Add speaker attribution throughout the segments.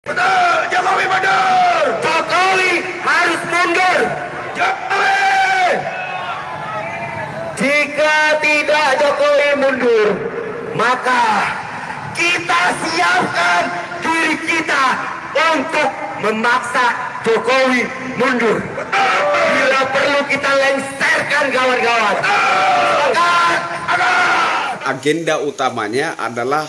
Speaker 1: Betul, Jokowi mundur.
Speaker 2: Jokowi harus mundur.
Speaker 1: Jokowi.
Speaker 2: Jika tidak Jokowi mundur, maka kita siapkan diri kita untuk memaksa Jokowi mundur. Bila perlu kita lengserkan kawan-kawan.
Speaker 3: Agenda utamanya adalah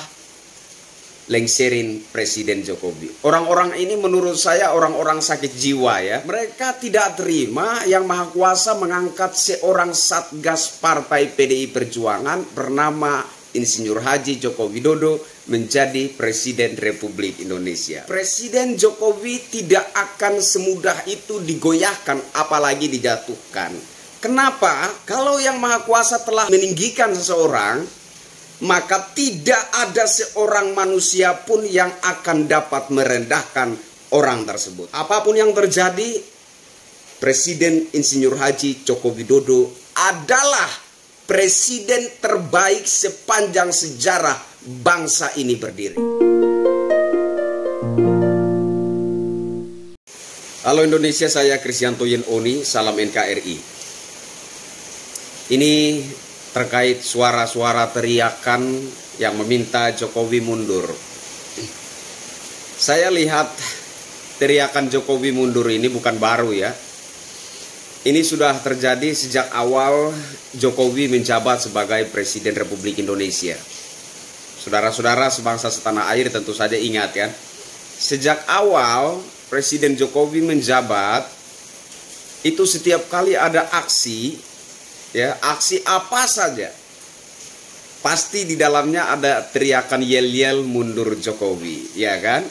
Speaker 3: lengserin Presiden Jokowi. Orang-orang ini menurut saya orang-orang sakit jiwa ya. Mereka tidak terima yang Maha Kuasa mengangkat seorang satgas partai PDI Perjuangan bernama Insinyur Haji Joko Widodo menjadi Presiden Republik Indonesia. Presiden Jokowi tidak akan semudah itu digoyahkan apalagi dijatuhkan. Kenapa? Kalau yang Maha Kuasa telah meninggikan seseorang, maka tidak ada seorang manusia pun yang akan dapat merendahkan orang tersebut. Apapun yang terjadi, Presiden Insinyur Haji Joko Widodo adalah presiden terbaik sepanjang sejarah bangsa ini berdiri. Halo Indonesia, saya Kristianto Yen Oni, salam NKRI. Ini terkait suara-suara teriakan yang meminta Jokowi mundur. Saya lihat teriakan Jokowi mundur ini bukan baru ya. Ini sudah terjadi sejak awal Jokowi menjabat sebagai Presiden Republik Indonesia. Saudara-saudara sebangsa setanah air tentu saja ingat kan. Sejak awal Presiden Jokowi menjabat, itu setiap kali ada aksi, ya, aksi apa saja, pasti di dalamnya ada teriakan yel-yel mundur Jokowi, ya kan?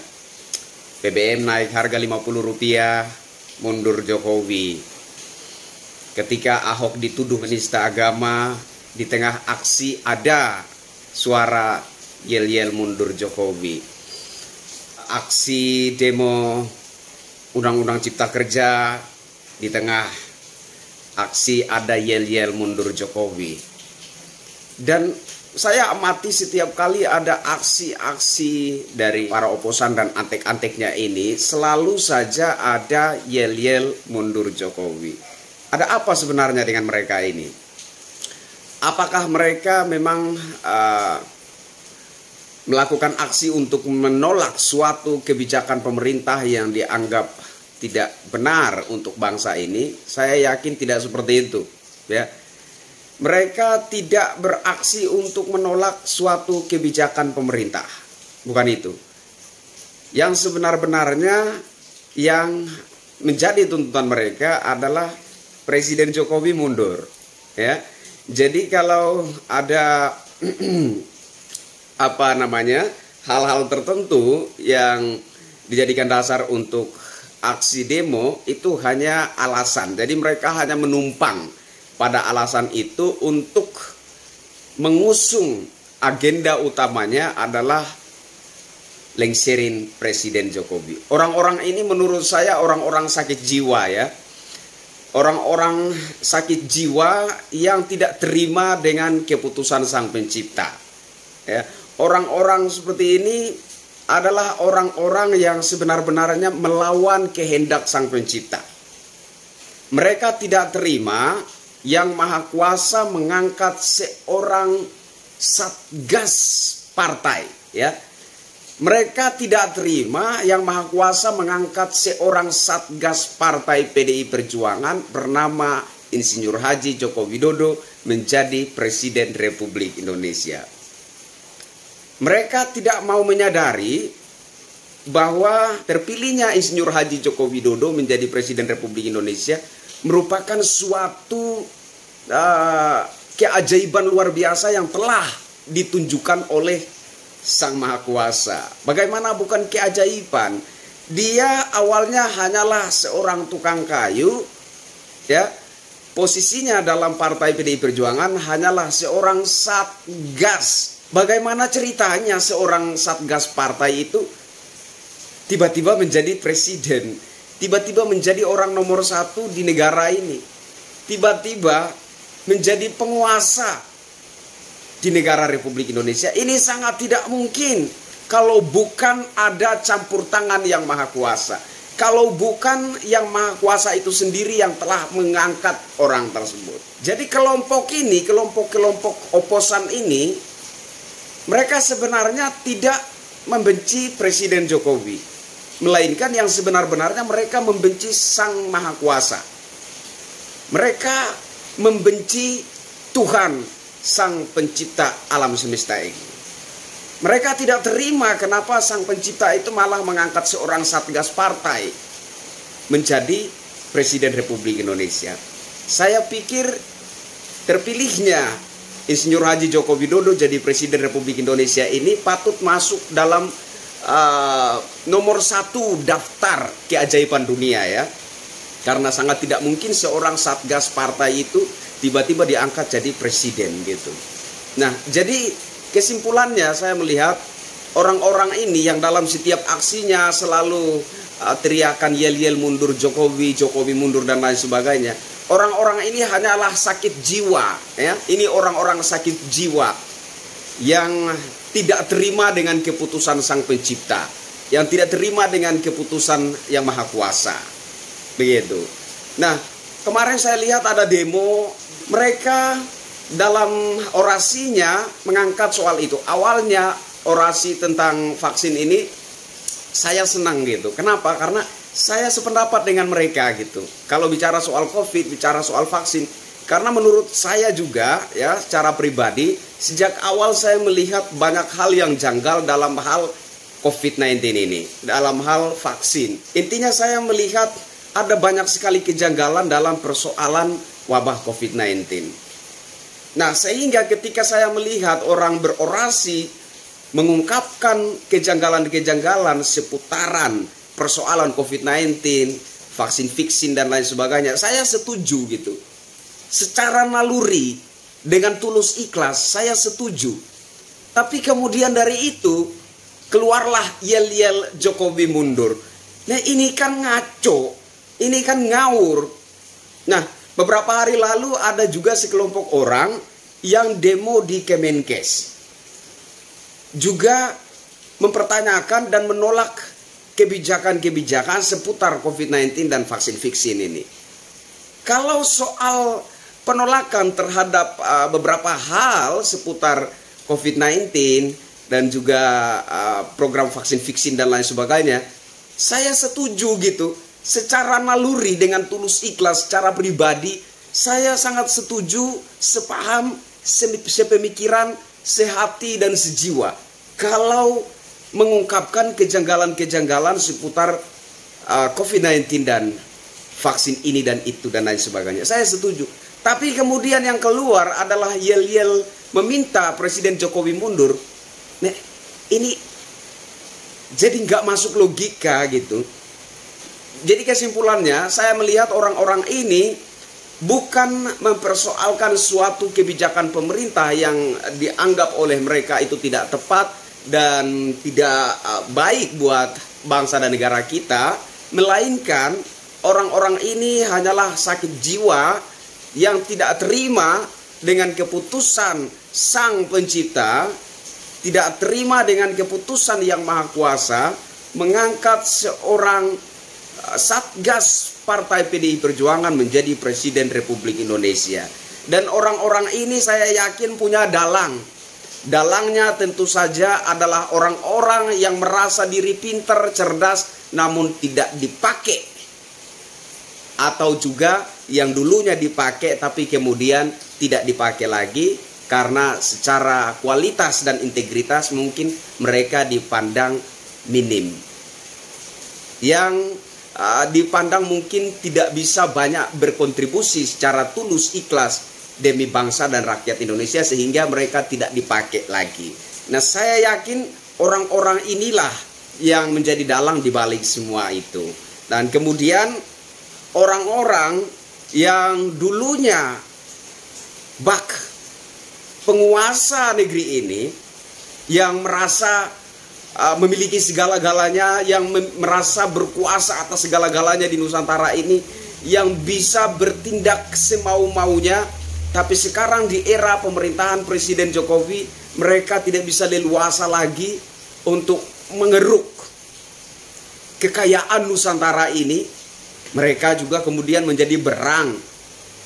Speaker 3: BBM naik harga Rp50, mundur Jokowi. Ketika Ahok dituduh menista agama, di tengah aksi ada suara yel-yel mundur Jokowi. Aksi demo Undang-Undang Cipta Kerja, di tengah aksi ada yel-yel mundur Jokowi. Dan saya amati setiap kali ada aksi-aksi dari para oposan dan antek-anteknya ini, selalu saja ada yel-yel mundur Jokowi. Ada apa sebenarnya dengan mereka ini? Apakah mereka memang melakukan aksi untuk menolak suatu kebijakan pemerintah yang dianggap tidak benar untuk bangsa ini? Saya yakin tidak seperti itu ya. Mereka tidak beraksi untuk menolak suatu kebijakan pemerintah, bukan itu. Yang sebenar-benarnya yang menjadi tuntutan mereka adalah Presiden Jokowi mundur ya. Jadi kalau ada hal-hal tertentu yang dijadikan dasar untuk aksi demo, itu hanya alasan. Jadi mereka hanya menumpang pada alasan itu untuk mengusung agenda utamanya adalah lengserin Presiden Jokowi. Orang-orang ini menurut saya orang-orang sakit jiwa ya. Orang-orang sakit jiwa yang tidak terima dengan keputusan Sang Pencipta. Ya. Orang-orang seperti ini adalah orang-orang yang sebenar-benarnya melawan kehendak Sang Pencipta. Mereka tidak terima yang Maha Kuasa mengangkat seorang satgas partai, ya. Mereka tidak terima yang Maha Kuasa mengangkat seorang satgas partai PDI Perjuangan bernama Insinyur Haji Joko Widodo menjadi Presiden Republik Indonesia. Mereka tidak mau menyadari bahwa terpilihnya Insinyur Haji Joko Widodo menjadi Presiden Republik Indonesia merupakan suatu keajaiban luar biasa yang telah ditunjukkan oleh Sang Maha Kuasa. Bagaimana bukan keajaiban? Dia awalnya hanyalah seorang tukang kayu, ya. Posisinya dalam Partai PDI Perjuangan hanyalah seorang satgas. Bagaimana ceritanya seorang satgas partai itu tiba-tiba menjadi presiden, tiba-tiba menjadi orang nomor 1 di negara ini, tiba-tiba menjadi penguasa di negara Republik Indonesia? Ini sangat tidak mungkin kalau bukan ada campur tangan yang maha kuasa. Kalau bukan yang maha kuasa itu sendiri yang telah mengangkat orang tersebut. Jadi kelompok ini, kelompok-kelompok oposan ini, mereka sebenarnya tidak membenci Presiden Jokowi. Melainkan yang sebenar-benarnya mereka membenci Sang Maha Kuasa. Mereka membenci Tuhan, Sang Pencipta alam semesta ini. Mereka tidak terima kenapa Sang Pencipta itu malah mengangkat seorang satgas partai menjadi Presiden Republik Indonesia. Saya pikir terpilihnya Insinyur Haji Joko Widodo jadi Presiden Republik Indonesia ini patut masuk dalam nomor 1 daftar keajaiban dunia ya. Karena sangat tidak mungkin seorang satgas partai itu tiba-tiba diangkat jadi presiden gitu. Nah, jadi kesimpulannya saya melihat orang-orang ini yang dalam setiap aksinya selalu teriakan yel-yel mundur Jokowi, Jokowi mundur dan lain sebagainya. Orang-orang ini hanyalah sakit jiwa ya. Ini orang-orang sakit jiwa yang tidak terima dengan keputusan Sang Pencipta, yang tidak terima dengan keputusan Yang Maha Kuasa. Begitu. Nah, kemarin saya lihat ada demo, mereka dalam orasinya mengangkat soal itu. Awalnya orasi tentang vaksin ini saya senang gitu. Kenapa? Karena saya sependapat dengan mereka gitu. Kalau bicara soal COVID, bicara soal vaksin. Karena menurut saya juga ya secara pribadi, sejak awal saya melihat banyak hal yang janggal dalam hal COVID-19 ini. Dalam hal vaksin. Intinya saya melihat ada banyak sekali kejanggalan dalam persoalan wabah COVID-19. Nah, sehingga ketika saya melihat orang berorasi mengungkapkan kejanggalan-kejanggalan seputaran persoalan COVID-19, vaksin fiksin dan lain sebagainya, saya setuju gitu. Secara naluri, dengan tulus ikhlas, saya setuju. Tapi kemudian dari itu, keluarlah yel-yel Jokowi mundur. Nah, ini kan ngaco, ini kan ngawur. Nah, beberapa hari lalu ada juga sekelompok orang yang demo di Kemenkes. Juga mempertanyakan dan menolak kebijakan-kebijakan seputar COVID-19 dan vaksin vaksin ini. Kalau soal penolakan terhadap beberapa hal seputar COVID-19 dan juga program vaksin vaksin dan lain sebagainya, saya setuju gitu. Secara naluri dengan tulus ikhlas, secara pribadi, saya sangat setuju, sepaham, sepemikiran, sehati dan sejiwa. Kalau mengungkapkan kejanggalan-kejanggalan seputar COVID-19 dan vaksin ini dan itu dan lain sebagainya, saya setuju. Tapi kemudian yang keluar adalah yel-yel meminta Presiden Jokowi mundur. Nah, ini jadi nggak masuk logika gitu. Jadi kesimpulannya, saya melihat orang-orang ini bukan mempersoalkan suatu kebijakan pemerintah yang dianggap oleh mereka itu tidak tepat dan tidak baik buat bangsa dan negara kita, melainkan orang-orang ini hanyalah sakit jiwa yang tidak terima dengan keputusan Sang Pencipta, tidak terima dengan keputusan Yang Maha Kuasa mengangkat seorang Satgas Partai PDI Perjuangan menjadi Presiden Republik Indonesia. Dan orang-orang ini saya yakin punya dalang. Dalangnya tentu saja adalah orang-orang yang merasa diri pintar, cerdas, namun tidak dipakai. Atau juga yang dulunya dipakai tapi kemudian tidak dipakai lagi karena secara kualitas dan integritas mungkin mereka dipandang minim. Yang dipandang mungkin tidak bisa banyak berkontribusi secara tulus ikhlas demi bangsa dan rakyat Indonesia sehingga mereka tidak dipakai lagi. Nah, saya yakin orang-orang inilah yang menjadi dalang di balik semua itu. Dan kemudian orang-orang yang dulunya bak penguasa negeri ini yang merasa memiliki segala-galanya, yang merasa berkuasa atas segala-galanya di Nusantara ini, yang bisa bertindak semau-maunya. Tapi sekarang di era pemerintahan Presiden Jokowi, mereka tidak bisa leluasa lagi untuk mengeruk kekayaan Nusantara ini, mereka juga kemudian menjadi berang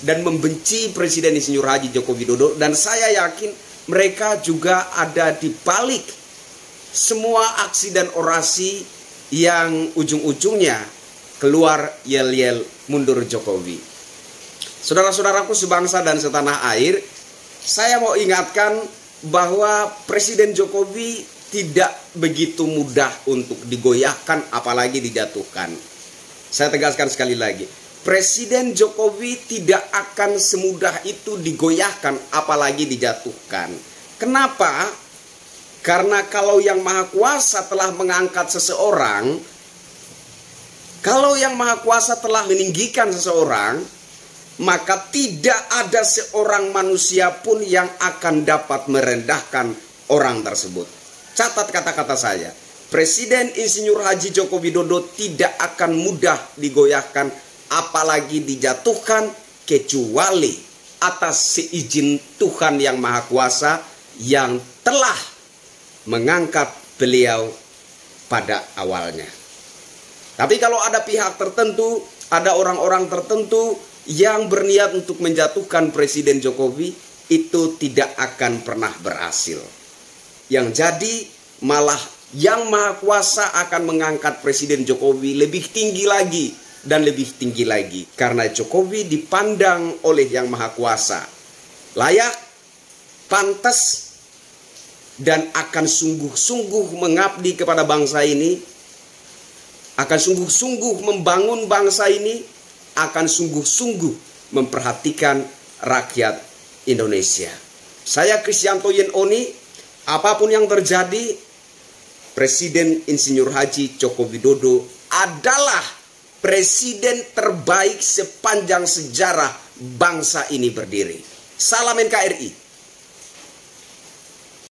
Speaker 3: dan membenci Presiden Insinyur Haji Joko Widodo. Dan saya yakin mereka juga ada di balik semua aksi dan orasi yang ujung-ujungnya keluar yel-yel mundur Jokowi. Saudara-saudaraku sebangsa dan setanah air, saya mau ingatkan bahwa Presiden Jokowi tidak begitu mudah untuk digoyahkan apalagi dijatuhkan. Saya tegaskan sekali lagi, Presiden Jokowi tidak akan semudah itu digoyahkan apalagi dijatuhkan. Kenapa? Karena kalau Yang Maha Kuasa telah mengangkat seseorang, kalau Yang Maha Kuasa telah meninggikan seseorang, maka tidak ada seorang manusia pun yang akan dapat merendahkan orang tersebut. Catat kata-kata saya, Presiden Insinyur Haji Joko Widodo tidak akan mudah digoyahkan apalagi dijatuhkan, kecuali atas seizin Tuhan Yang Maha Kuasa yang telah mengangkat beliau pada awalnya. Tapi kalau ada pihak tertentu, ada orang-orang tertentu yang berniat untuk menjatuhkan Presiden Jokowi, itu tidak akan pernah berhasil. Yang jadi malah Yang Maha Kuasa akan mengangkat Presiden Jokowi lebih tinggi lagi dan lebih tinggi lagi. Karena Jokowi dipandang oleh Yang Maha Kuasa layak, pantas, dan akan sungguh-sungguh mengabdi kepada bangsa ini, akan sungguh-sungguh membangun bangsa ini, akan sungguh-sungguh memperhatikan rakyat Indonesia. Saya Kristianto Yenoni, apapun yang terjadi, Presiden Insinyur Haji Joko Widodo adalah presiden terbaik sepanjang sejarah bangsa ini berdiri. Salam NKRI.